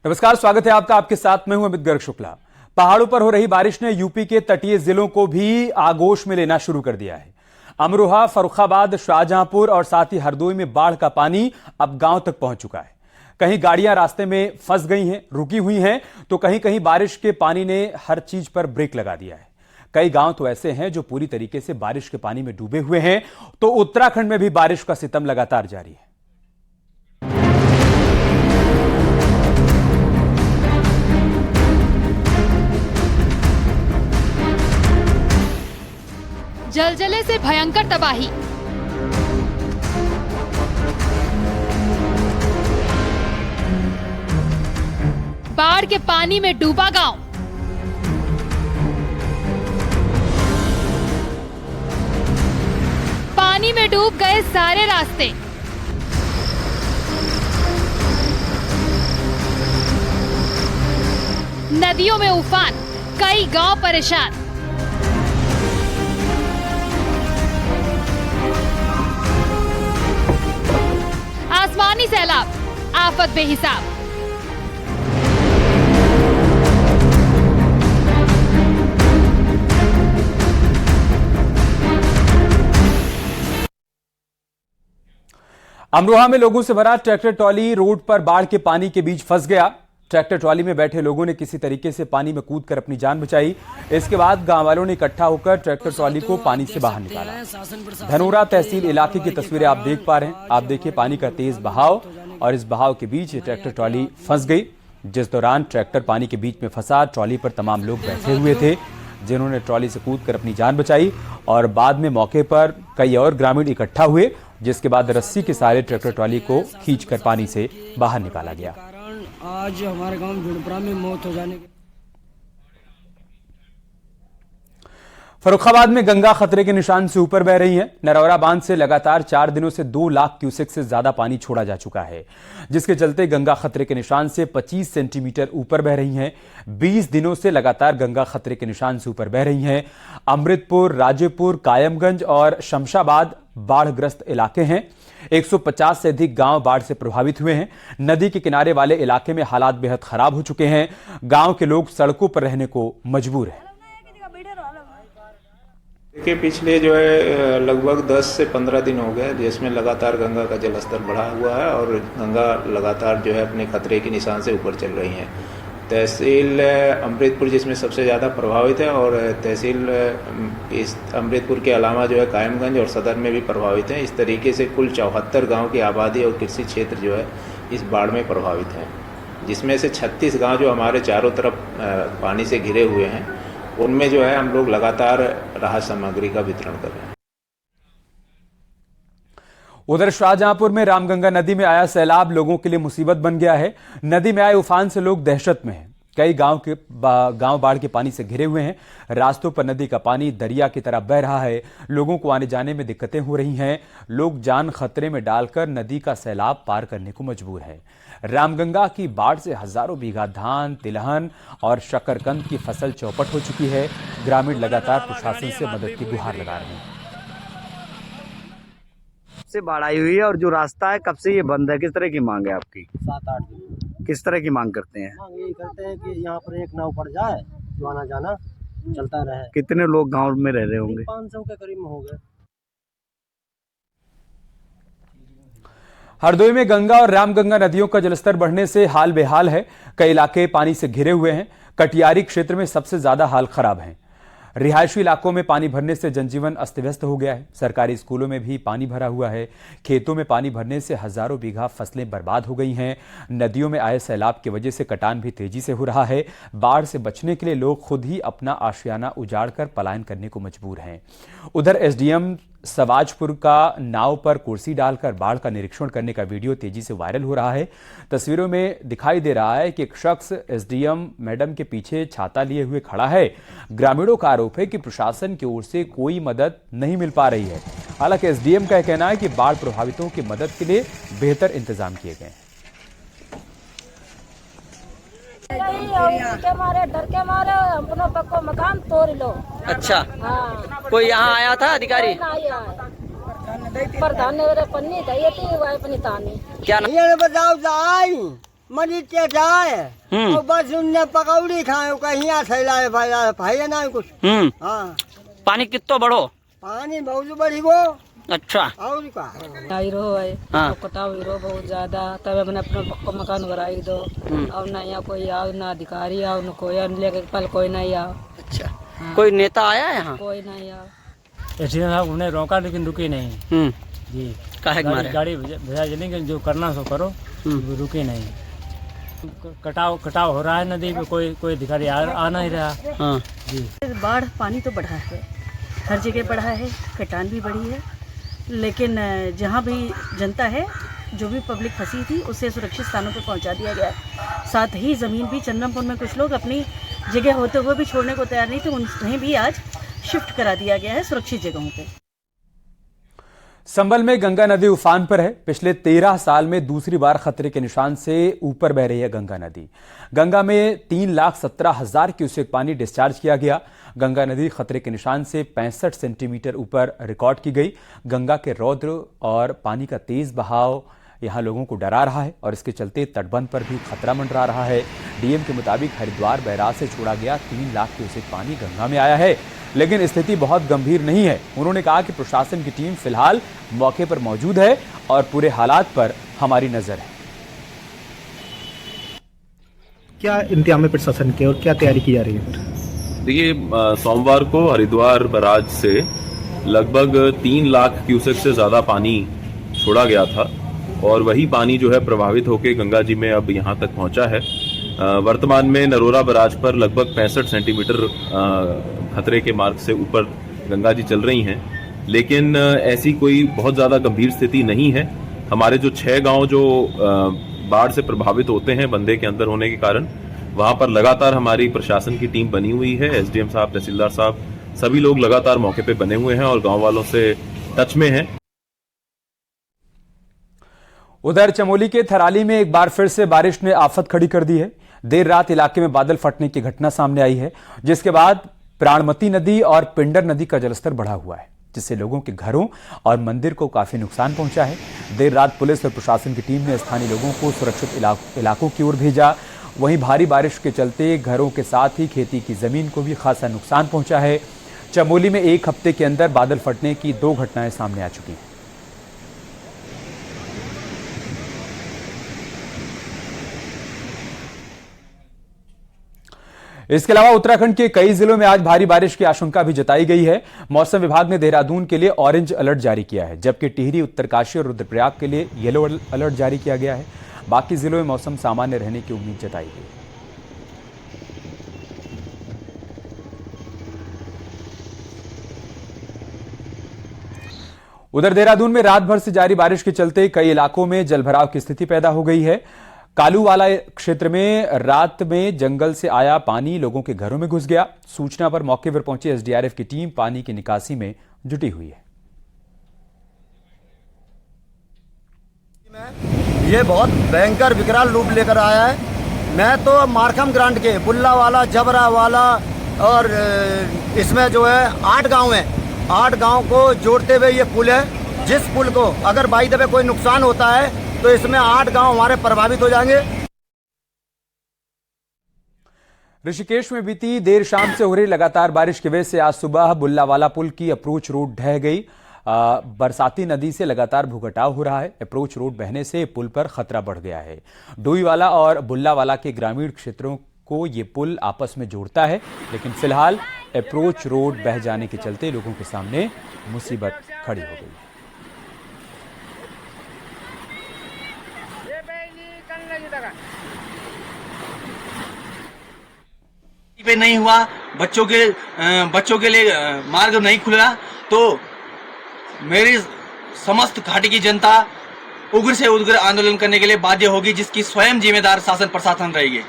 नमस्कार, स्वागत है आपका। आपके साथ मैं हूं अमित गर्ग शुक्ला। पहाड़ों पर हो रही बारिश ने यूपी के तटीय जिलों को भी आगोश में लेना शुरू कर दिया है। अमरोहा, फर्रुखाबाद, शाहजहांपुर और साथ ही हरदोई में बाढ़ का पानी अब गांव तक पहुंच चुका है। कहीं गाड़ियां रास्ते में फंस गई हैं, रुकी हुई हैं, तो कहीं कहीं बारिश के पानी ने हर चीज पर ब्रेक लगा दिया है। कई गांव तो ऐसे हैं जो पूरी तरीके से बारिश के पानी में डूबे हुए हैं, तो उत्तराखंड में भी बारिश का सितम लगातार जारी है। जलजले से भयंकर तबाही। बाढ़ के पानी में डूबा गांव। पानी में डूब गए सारे रास्ते। नदियों में उफान, कई गांव परेशान। आसमानी सैलाब, आफत बेहिसाब। अमरोहा में लोगों से भरा ट्रैक्टर ट्रॉली रोड पर बाढ़ के पानी के बीच फंस गया। ट्रैक्टर ट्रॉली में बैठे लोगों ने किसी तरीके से पानी में कूदकर अपनी जान बचाई। इसके बाद गांव वालों ने इकट्ठा होकर ट्रैक्टर ट्रॉली को पानी से बाहर निकाला। धनोरा तहसील इलाके की तस्वीरें आप देख पा रहे हैं। आप देखिए पानी का तेज बहाव, और इस बहाव के बीच ट्रैक्टर ट्रॉली फंस गई। जिस दौरान ट्रैक्टर पानी के बीच में फंसा, ट्रॉली पर तमाम लोग बैठे हुए थे जिन्होंने ट्रॉली से कूदकर अपनी जान बचाई, और बाद में मौके पर कई और ग्रामीण इकट्ठा हुए, जिसके बाद रस्सी के सहारे ट्रैक्टर ट्रॉली को खींचकर पानी से बाहर निकाला गया। आज हमारे गांव झुड़परा में मौत हो जाने के फर्रुखाबाद में गंगा खतरे के निशान से ऊपर बह रही है। नरौरा बांध से लगातार 4 दिनों से 2 लाख क्यूसेक से ज्यादा पानी छोड़ा जा चुका है, जिसके चलते गंगा खतरे के निशान से 25 सेंटीमीटर ऊपर बह रही हैं। 20 दिनों से लगातार गंगा खतरे के निशान से ऊपर बह रही हैं। अमृतपुर, राजेपुर, कायमगंज और शमशाबाद बाढ़ग्रस्त इलाके हैं। 150 से अधिक गांव बाढ़ से प्रभावित हुए हैं। नदी के किनारे वाले इलाके में हालात बेहद खराब हो चुके हैं। गांव के लोग सड़कों पर रहने को मजबूर हैं। के पिछले जो है लगभग 10 से 15 दिन हो गए जिसमें लगातार गंगा का जलस्तर बढ़ा हुआ है और गंगा लगातार जो है अपने खतरे के निशान से ऊपर चल रही है। तहसील अमृतपुर जिसमें सबसे ज़्यादा प्रभावित है, और तहसील इस अमृतपुर के अलावा जो है कायमगंज और सदर में भी प्रभावित है। इस तरीके से कुल 74 गाँव की आबादी और कृषि क्षेत्र जो है इस बाढ़ में प्रभावित है, जिसमें से 36 गाँव जो हमारे चारों तरफ पानी से घिरे हुए हैं, उनमें जो है हम लोग लगातार राहत सामग्री का वितरण कर रहे हैं। उधर शाहजहांपुर में रामगंगा नदी में आया सैलाब लोगों के लिए मुसीबत बन गया है। नदी में आए उफान से लोग दहशत में हैं। कई गांव बाढ़ के पानी से घिरे हुए हैं। रास्तों पर नदी का पानी दरिया की तरह बह रहा है। लोगों को आने जाने में दिक्कतें हो रही हैं। लोग जान खतरे में डालकर नदी का सैलाब पार करने को मजबूर हैं। रामगंगा की बाढ़ से हजारों बीघा धान, तिलहन और शकरकंद की फसल चौपट हो चुकी है। ग्रामीण लगातार प्रशासन से मदद की गुहार लगा रहे हैं। से बाढ़ आई हुई है और जो रास्ता है कब से ये बंद है, किस तरह की मांग है आपकी? 7-8 दिन। किस तरह की मांग करते हैं? मांग यही करते हैं कि यहाँ पर एक नाव पड़ जाए जो आना जाना चलता रहे। कितने लोग गांव में रह रहे होंगे? 500 के करीब हो गए। हरदोई में गंगा और रामगंगा नदियों का जलस्तर बढ़ने से हाल बेहाल है। कई इलाके पानी से घिरे हुए हैं। कटियारी क्षेत्र में सबसे ज्यादा हाल खराब है। रिहायशी इलाकों में पानी भरने से जनजीवन अस्त व्यस्त हो गया है। सरकारी स्कूलों में भी पानी भरा हुआ है। खेतों में पानी भरने से हजारों बीघा फसलें बर्बाद हो गई हैं। नदियों में आए सैलाब की वजह से कटान भी तेजी से हो रहा है। बाढ़ से बचने के लिए लोग खुद ही अपना आशियाना उजाड़कर पलायन करने को मजबूर हैं। उधर एसडीएम सवाजपुर का नाव पर कुर्सी डालकर बाढ़ का निरीक्षण करने का वीडियो तेजी से वायरल हो रहा है। तस्वीरों में दिखाई दे रहा है कि एक शख्स एसडीएम मैडम के पीछे छाता लिए हुए खड़ा है। ग्रामीणों का आरोप है कि प्रशासन की ओर से कोई मदद नहीं मिल पा रही है। हालांकि एसडीएम का कहना है कि बाढ़ प्रभावितों की मदद के लिए बेहतर इंतजाम किए गए हैं। के मारे डर के मारे अपना पक्को मकान तोड़ लो। अच्छा, हाँ। कोई यहाँ आया था अधिकारी? प्रधान ने पन्नी दी थी वह अपनी तानी क्या ये बताओ जाई मरी के जाए और बस उनने पकौड़ी खाए कहीं थैला भाई ना कुछ। हाँ पानी कितो बढ़ो? पानी बहुत बड़ी वो। अच्छा और का आई रो है हाँ। कटाव रो बहुत ज्यादा तब अपने अपना पक्का मकान बनाई दो। अब ना यहाँ कोई आओ ना अधिकारी आओ न कोई लेके पल कोई नहीं आओ। अच्छा कोई नेता आया है यहाँ? कोई नहीं आओ। एसडीएम साहब उन्हें रोका लेकिन रुके नहीं जी। काहे के मारे? गाड़ी भेजा चलेंगे जो करना सो करो, रुके नहीं। कटाव हो रहा है नदी पे, कोई अधिकारी आ नहीं रहा। हाँ जी बाढ़ पानी तो बढ़ा है, हर जगह बढ़ा है, कटान भी बढ़ी है, लेकिन जहाँ भी जनता है जो भी पब्लिक फंसी थी उसे सुरक्षित स्थानों पर पहुँचा दिया गया। साथ ही ज़मीन भी चन्नमपुर में कुछ लोग अपनी जगह होते हुए भी छोड़ने को तैयार नहीं थे, उन्हें भी आज शिफ्ट करा दिया गया है सुरक्षित जगहों पे। संभल में गंगा नदी उफान पर है। पिछले 13 साल में दूसरी बार खतरे के निशान से ऊपर बह रही है गंगा नदी। गंगा में 3,17,000 क्यूसेक पानी डिस्चार्ज किया गया। गंगा नदी खतरे के निशान से 65 सेंटीमीटर ऊपर रिकॉर्ड की गई। गंगा के रौद्र और पानी का तेज बहाव यहां लोगों को डरा रहा है और इसके चलते तटबंध पर भी खतरा मंडरा रहा है। डीएम के मुताबिक हरिद्वार बैराज से छोड़ा गया 3 लाख क्यूसेक पानी गंगा में आया है, लेकिन स्थिति बहुत गंभीर नहीं है। उन्होंने कहा कि प्रशासन की टीम फिलहाल मौके पर मौजूद है और पूरे हालात पर हमारी नजर है। क्या इंतजाम है प्रशासन के और क्या तैयारी की जा रही है? देखिए, सोमवार को हरिद्वार बैराज से लगभग 3 लाख क्यूसेक से ज़्यादा पानी छोड़ा गया था और वही पानी जो है प्रभावित होकर गंगा जी में अब यहाँ तक पहुँचा है। वर्तमान में नरोरा बैराज पर लगभग 65 सेंटीमीटर खतरे के मार्क से ऊपर गंगा जी चल रही हैं, लेकिन ऐसी कोई बहुत ज़्यादा गंभीर स्थिति नहीं है। हमारे जो 6 गांव जो बाढ़ से प्रभावित होते हैं बंदे के अंदर होने के कारण, वहां पर लगातार हमारी प्रशासन की टीम बनी हुई है। एसडीएम साहब, तहसीलदार साहब, सभी लोग लगातार मौके पे बने हुए हैं और गांव वालों से टच में हैं। उधर चमोली के थराली में एक बार फिर से बारिश ने आफत खड़ी कर दी है। देर रात इलाके में बादल फटने की घटना सामने आई है, जिसके बाद प्राणमती नदी और पिंडर नदी का जलस्तर बढ़ा हुआ है, जिससे लोगों के घरों और मंदिर को काफी नुकसान पहुंचा है। देर रात पुलिस और प्रशासन की टीम ने स्थानीय लोगों को सुरक्षित इलाकों की ओर भेजा। वहीं भारी बारिश के चलते घरों के साथ ही खेती की जमीन को भी खासा नुकसान पहुंचा है। चमोली में एक हफ्ते के अंदर बादल फटने की 2 घटनाएं सामने आ चुकी हैं। इसके अलावा उत्तराखंड के कई जिलों में आज भारी बारिश की आशंका भी जताई गई है। मौसम विभाग ने देहरादून के लिए ऑरेंज अलर्ट जारी किया है, जबकि टिहरी, उत्तरकाशी और रुद्रप्रयाग के लिए येलो अलर्ट जारी किया गया है। बाकी जिलों में मौसम सामान्य रहने की उम्मीद जताई गई। उधर देहरादून में रात भर से जारी बारिश के चलते कई इलाकों में जलभराव की स्थिति पैदा हो गई है। कालूवाला क्षेत्र में रात में जंगल से आया पानी लोगों के घरों में घुस गया। सूचना पर मौके पर पहुंची एसडीआरएफ की टीम पानी की निकासी में जुटी हुई है। ये बहुत भयंकर विकराल रूप लेकर आया है। मैं तो मारखम ग्रांट के बुल्लावाला, जबरावाला और इसमें जो है 8 गांव हैं। 8 गांव को जोड़ते हुए ये पुल है। जिस पुल को अगर बाई दफे कोई नुकसान होता है तो इसमें 8 गांव हमारे प्रभावित हो जाएंगे। ऋषिकेश में बीती देर शाम से हो रही लगातार बारिश की वजह से आज सुबह बुल्लावाला पुल की अप्रोच रोड ढह गई। बरसाती नदी से लगातार भूकटाव हो रहा है। अप्रोच रोड बहने से पुल पर खतरा बढ़ गया है। डोईवाला और बुल्लावाला के ग्रामीण क्षेत्रों को ये पुल आपस में जोड़ता है, लेकिन फिलहाल अप्रोच रोड बह जाने के चलते लोगों के सामने मुसीबत खड़ी हो गई। पे नहीं हुआ, बच्चों के लिए मार्ग नहीं खुला, तो मेरी समस्त घाटी की जनता उग्र से उग्र आंदोलन करने के लिए बाध्य होगी, जिसकी स्वयं जिम्मेदार शासन प्रशासन रहेगी।